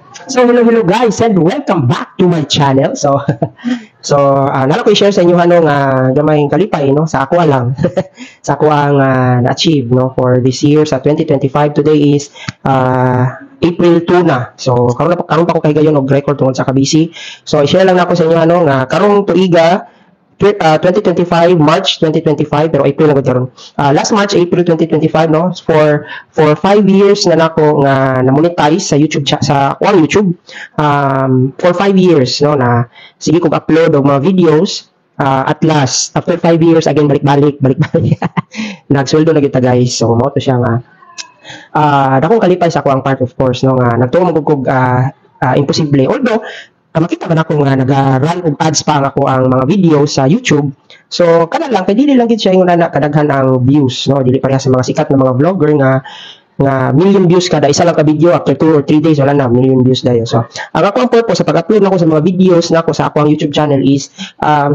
So hello guys and welcome back to my channel. Nala ko i-share sa inyo nga gamay kalipay no sa ako lang. Sa ako ang na-achieve no for this year sa 2025. Today is April 2 na. So karon pa ko kay gayon og record tungod sa kabisi. So i-share lang nako sa inyo nga karong tuiga 2025, March 2025, pero April na karon. Last March, April 2025, no? For 5 years na nako nga na-monetize sa YouTube, sa YouTube. For 5 years, no? Na sige kong upload og mga videos. At last, after 5 years, again, balik-balik. Nagsweldo na kita, guys. So, mo to siya nga. Dakong kalipay sa ako ang part, of course, no? Nga, nagtuong magugog imposible. Although, makita man ako nga nag-run og ads pa ako ang mga video sa YouTube. So kana lang kay dili lang gid siya yung kadaghan ang views no, dili pareha sa mga sikat na mga vlogger nga million views kada isa lang ka video, after 2 or 3 days wala na million views dayo. So ang akong purpose sa pag-upload nako sa mga videos nako sa akong YouTube channel is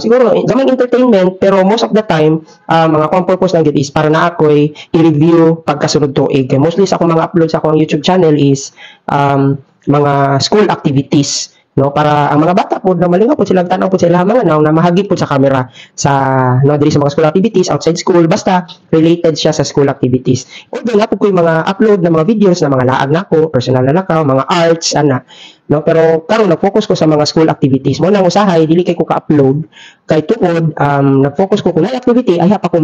siguro gamay entertainment, pero most of the time mga akong purpose lang gid is para na ako'y i-review pagkasunod tuig. Kay mostly sa akong mga upload sa akong YouTube channel is mga school activities, no, para ang mga bata po na malingaw po sila, tanaw po sila mga na mahagip po sa camera sa no diri sa mga school activities outside school, basta related siya sa school activities. Although na po ko yung mga upload na mga videos na mga laag nako, personal na lakaw, mga arts ana, no, pero karon nag-focus ko sa mga school activities. Mo nang usahay dili kay ko ka-upload kay tuod nag-focus ko kung na activity ay pa ko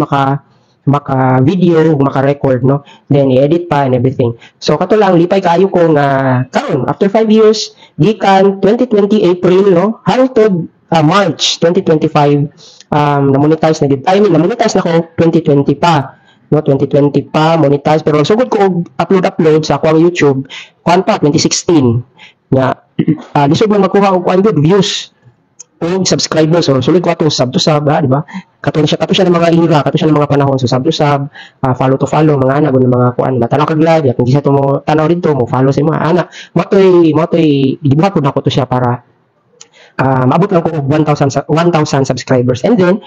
maka-video, maka-record, no? Then, i-edit pa and everything. So, kato lang, lipay kaayo ko nga, karon after 5 years, gikan 2020 April, no? Hangtod March 2025, na-monetize na dito. Na-monetize na ko 2020 pa. No, 2020 pa, monetize. Pero, sugod ko upload sa akong YouTube, kuan pa, 2016. Nga, lisod mo makuha og good views o subscribers. So sulit ko ato sub to sub, di ba? Kato siya ng mga era, kato siya ng mga panahon. So sub to sub, follow to follow, mga anak ng mga kuan, matanaw kag live, kung gisa to mo tanaw dito mo follow sa mga anak. Motoy gibuhat ko nako to siya para maabot lang ko og 1,000 subscribers, and then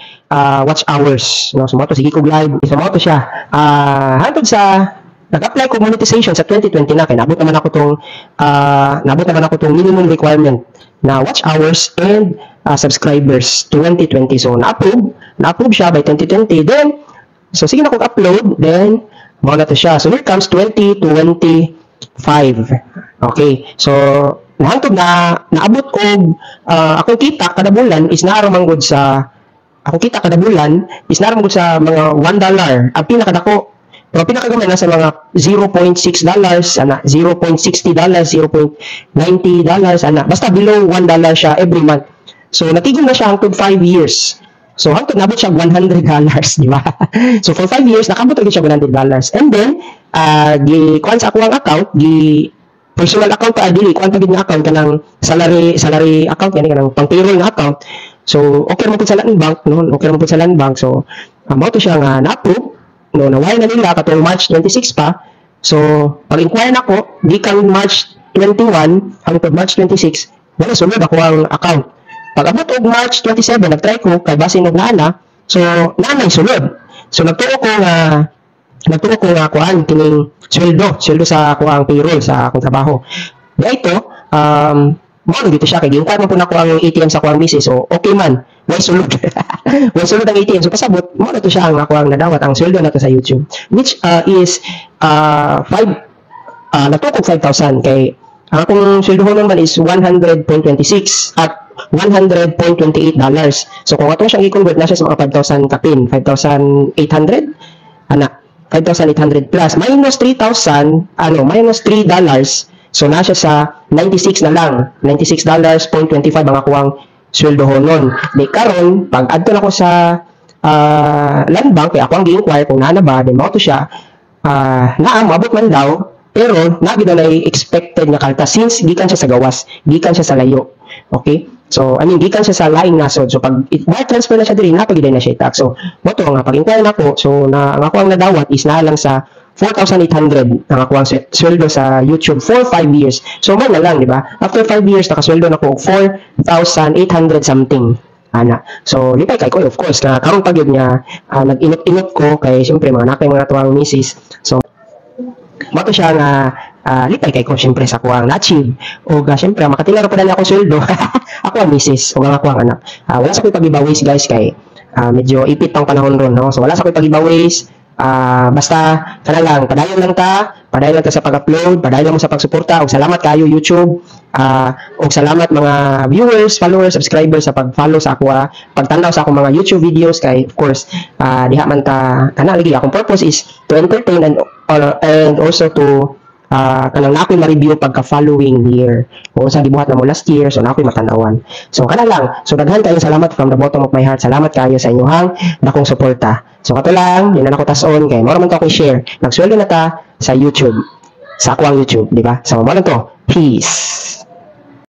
watch hours, no? So moto sige ko live, so moto siya hantod sa nag-apply ko monetization sa 2020 na, kaya naabot naman ako tong minimum requirement na watch hours and subscribers 2020. So na-approve siya by 2020. Then so sige na kong upload, then mga to siya. So here comes 2025. Okay, so nahantod na naabot og akong kita kada bulan is naaramangod sa mga $1. Ang pinakadako, pero pinakagamay na sa mga $0.6, ana, $0.60, $0.90, ana. Basta below $1 siya every month. So natigong na siya hangtod 5 years. So hangtod nabot siya $100, di ba? So for 5 years nakabot siya $100. And then kuan sa akong account, personal account pa dili, kuan pa gid nga account kanang salary account, yani kanang pang-payroll na account. So okay ra mo pud sa land bank, no? Okay ra mo pud sa land bank. So mo to siya nga na-approve, no, nawala na nila katong March 26 pa. So pag-inquire nako gikan March 21 hangtod March 26, wala sunod ako ang account. Pag abot og March 27, nag-try ko kay base og naana. So naanay sunod. So nagtuo ko nga kuan kining sweldo sa ako ang payroll sa akong trabaho. Dito mo dito siya kay giutan mo po nako ang ATM sa akong business. So okay man, way sulod. Way sulod ang ATM. So pasabot mo na to siya ang ako ang nadawat ang sweldo nato sa YouTube, which is natukog 5,000 kay ang akong sweldo naman is 100.26 at $100.28. So kung ato siyang i-convert na siya sa mga 5,000 kapin, 5,800 ana, 5,800 plus minus 3,000, minus $3. So na siya sa 96 na lang, $96.25 ang akuang sweldo honon. Di karon pag adto na ko sa land bank, kaya ako ang gi-inquire kung naa na ba, then mo to siya maabot man daw, pero na gid na expected nga kaltas since gikan siya sa gawas, gikan siya sa layo. Okay? So, gikan siya sa laing nasod. So, pag wire transfer na siya diri, napagiday na siya tax. So, mo to nga pag-inquire nako, so ang ako ang nadawat is na lang sa 4,800 ang ako ang sweldo sa YouTube for 5 years. So, man na lang, di ba? After 5 years, nakasweldo na ko 4,800 something. Ana. So, lipay kay ko, of course, na karong pag yun niya, nag-inot-inot ko, kay siyempre, mga nakay mga tuwang misis. So, mo to siya nga lipay kay ko syempre sa kuwang na-achieve. O syempre makatilaro pa dali ako sweldo. Ako ang misis o ang ako ang anak. Wala sa ko'y pag-giveaways guys kay medyo ipit pang panahon ron, no? So wala sa ko'y pag-giveaways. Basta kana lang, padayon lang ta sa pag-upload, padayon lang mo sa pagsuporta, ug salamat kayo YouTube. Ug salamat mga viewers, followers, subscribers sa pag-follow sa ako, pagtanaw sa akong mga YouTube videos kay of course diha man ta kana lagi akong purpose is to entertain and also to kanang nakoy ma-review pagka following year. O sa gibuhat na mo last year, so nakoy matanawan. So kana lang. So daghan kayong salamat from the bottom of my heart. Salamat kayo sa inyong dakong suporta. So kato lang, yun na ako tason kay mao man to akong share. Nagsweldo na ta sa YouTube. Sa ako ang YouTube, di ba? So mo lang to. Peace.